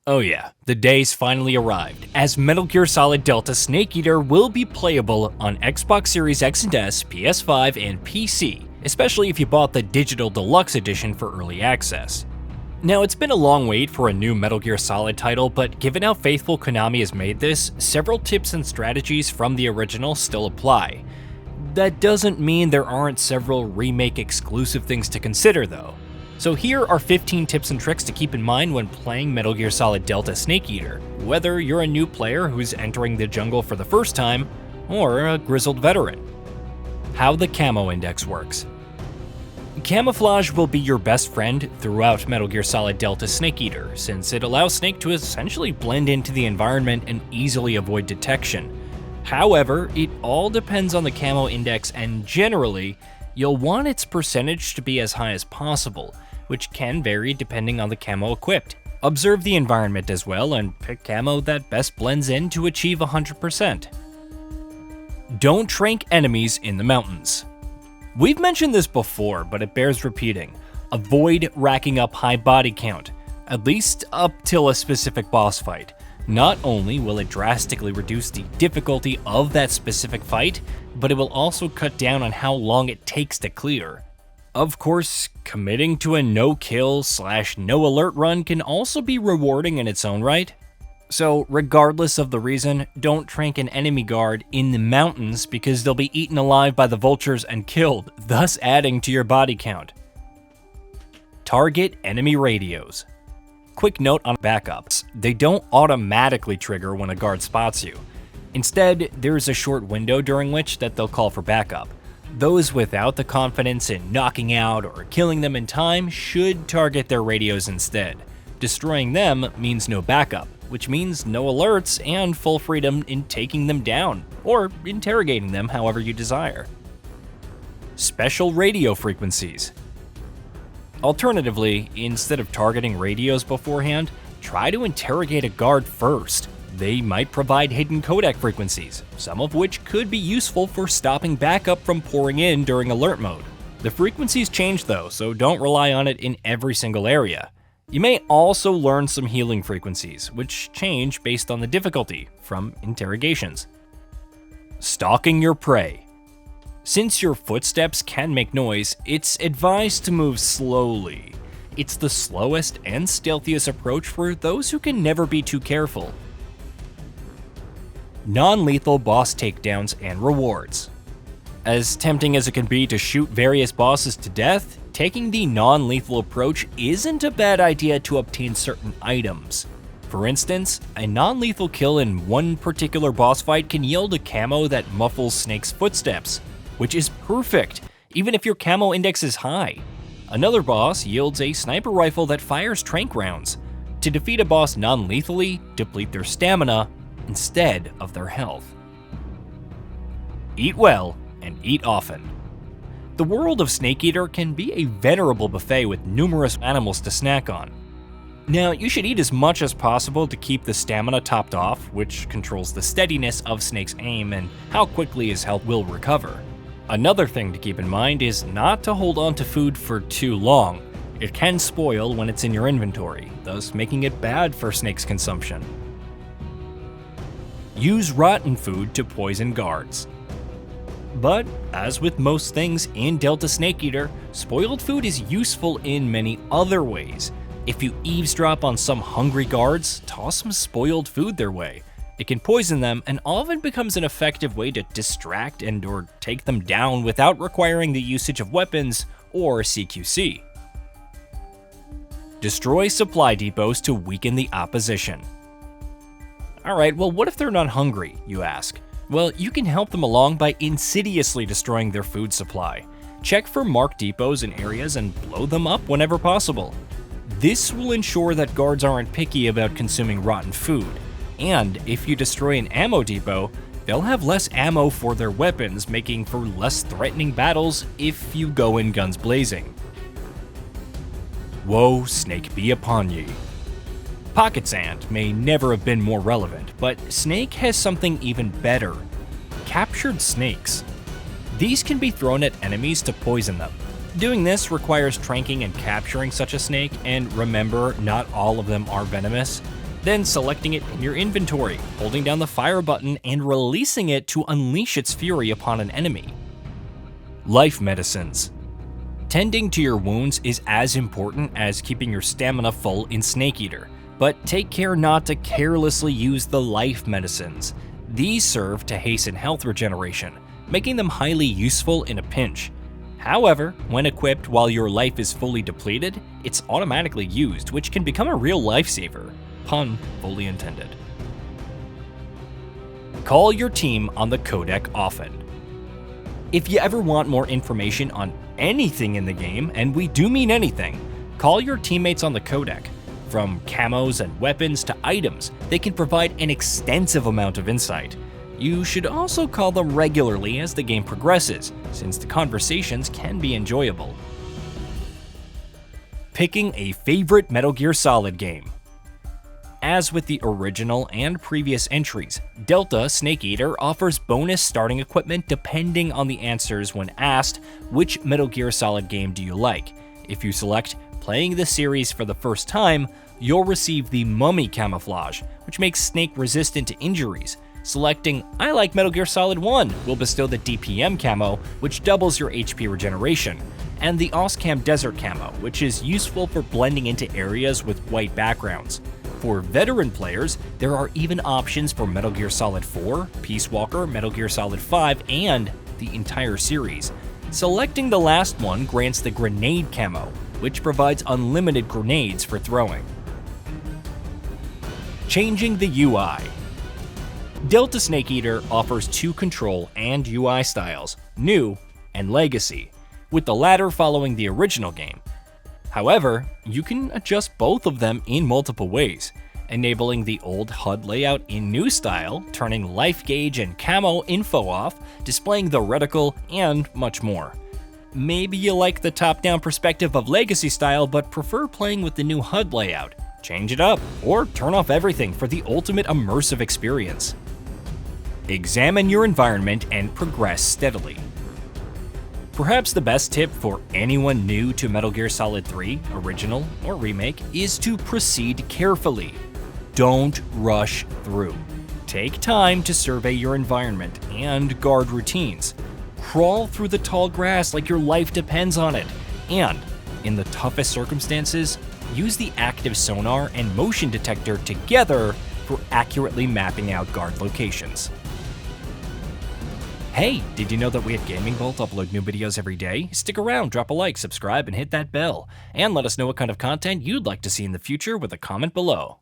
Oh yeah, the day's finally arrived, as Metal Gear Solid Delta Snake Eater will be playable on Xbox Series X and S, PS5, and PC, especially if you bought the Digital Deluxe Edition for early access. Now, it's been a long wait for a new Metal Gear Solid title, but given how faithful Konami has made this, several tips and strategies from the original still apply. That doesn't mean there aren't several remake exclusive things to consider though. So here are 15 tips and tricks to keep in mind when playing Metal Gear Solid Delta Snake Eater, whether you're a new player who's entering the jungle for the first time, or a grizzled veteran. How the camo index works. Camouflage will be your best friend throughout Metal Gear Solid Delta Snake Eater, since it allows Snake to essentially blend into the environment and easily avoid detection. However, it all depends on the camo index, and generally, you'll want its percentage to be as high as possible, which can vary depending on the camo equipped. Observe the environment as well and pick camo that best blends in to achieve 100%. Don't trank enemies in the mountains. We've mentioned this before, but it bears repeating. Avoid racking up high body count, at least up till a specific boss fight. Not only will it drastically reduce the difficulty of that specific fight, but it will also cut down on how long it takes to clear. Of course, committing to a no-kill/no alert run can also be rewarding in its own right. So regardless of the reason, don't trank an enemy guard in the mountains because they'll be eaten alive by the vultures and killed, thus adding to your body count. Target enemy radios. Quick note on backups, they don't automatically trigger when a guard spots you. Instead, there's a short window during which that they'll call for backup. Those without the confidence in knocking out or killing them in time should target their radios instead. Destroying them means no backup, which means no alerts and full freedom in taking them down, or interrogating them however you desire. Special radio frequencies. Alternatively, instead of targeting radios beforehand, try to interrogate a guard first. They might provide hidden codec frequencies, some of which could be useful for stopping backup from pouring in during alert mode. The frequencies change though, so don't rely on it in every single area. You may also learn some healing frequencies, which change based on the difficulty from interrogations. Stalking your prey. Since your footsteps can make noise, it's advised to move slowly. It's the slowest and stealthiest approach for those who can never be too careful. Non-lethal boss takedowns and rewards. As tempting as it can be to shoot various bosses to death, taking the non-lethal approach isn't a bad idea to obtain certain items. For instance, a non-lethal kill in one particular boss fight can yield a camo that muffles Snake's footsteps, which is perfect, even if your camo index is high. Another boss yields a sniper rifle that fires trank rounds. To defeat a boss non-lethally, deplete their stamina instead of their health. Eat well and eat often. The world of Snake Eater can be a venerable buffet with numerous animals to snack on. Now, you should eat as much as possible to keep the stamina topped off, which controls the steadiness of Snake's aim and how quickly his health will recover. Another thing to keep in mind is not to hold on to food for too long. It can spoil when it's in your inventory, thus making it bad for Snake's consumption. Use rotten food to poison guards. But, as with most things in Delta Snake Eater, spoiled food is useful in many other ways. If you eavesdrop on some hungry guards, toss some spoiled food their way. It can poison them and often becomes an effective way to distract and or take them down without requiring the usage of weapons or CQC. Destroy supply depots to weaken the opposition. Alright, well what if they're not hungry, you ask? Well, you can help them along by insidiously destroying their food supply. Check for marked depots in areas and blow them up whenever possible. This will ensure that guards aren't picky about consuming rotten food. And if you destroy an ammo depot, they'll have less ammo for their weapons, making for less threatening battles if you go in guns blazing. Woe Snake be upon ye. Pocket sand may never have been more relevant, but Snake has something even better. Captured snakes. These can be thrown at enemies to poison them. Doing this requires tranking and capturing such a snake, and remember, not all of them are venomous. then selecting it in your inventory, holding down the fire button, and releasing it to unleash its fury upon an enemy. Life medicines. Tending to your wounds is as important as keeping your stamina full in Snake Eater, but take care not to carelessly use the life medicines. These serve to hasten health regeneration, making them highly useful in a pinch. However, when equipped while your life is fully depleted, it's automatically used, which can become a real lifesaver. Pun fully intended. Call your team on the codec often. If you ever want more information on anything in the game, and we do mean anything, call your teammates on the codec. From camos and weapons to items, they can provide an extensive amount of insight. You should also call them regularly as the game progresses, since the conversations can be enjoyable. Picking a favorite Metal Gear Solid game. As with the original and previous entries, Delta Snake Eater offers bonus starting equipment depending on the answers when asked, which Metal Gear Solid game do you like? If you select playing the series for the first time, you'll receive the Mummy camouflage, which makes Snake resistant to injuries. Selecting I like Metal Gear Solid 1 will bestow the DPM camo, which doubles your HP regeneration, and the Oscam Desert camo, which is useful for blending into areas with white backgrounds. For veteran players, there are even options for Metal Gear Solid 4, Peace Walker, Metal Gear Solid 5, and the entire series. Selecting the last one grants the Grenade camo, which provides unlimited grenades for throwing. Changing the UI. Delta Snake Eater offers two control and UI styles, New and Legacy, with the latter following the original game. However, you can adjust both of them in multiple ways, enabling the old HUD layout in New style, turning life gauge and camo info off, displaying the reticle, and much more. Maybe you like the top-down perspective of Legacy style but prefer playing with the new HUD layout. Change it up, or turn off everything for the ultimate immersive experience. Examine your environment and progress steadily. Perhaps the best tip for anyone new to Metal Gear Solid 3, original or remake, is to proceed carefully. Don't rush through. Take time to survey your environment and guard routines. Crawl through the tall grass like your life depends on it. And, in the toughest circumstances, use the active sonar and motion detector together for accurately mapping out guard locations. Hey, did you know that we at GamingBolt upload new videos every day? Stick around, drop a like, subscribe, and hit that bell. And let us know what kind of content you'd like to see in the future with a comment below.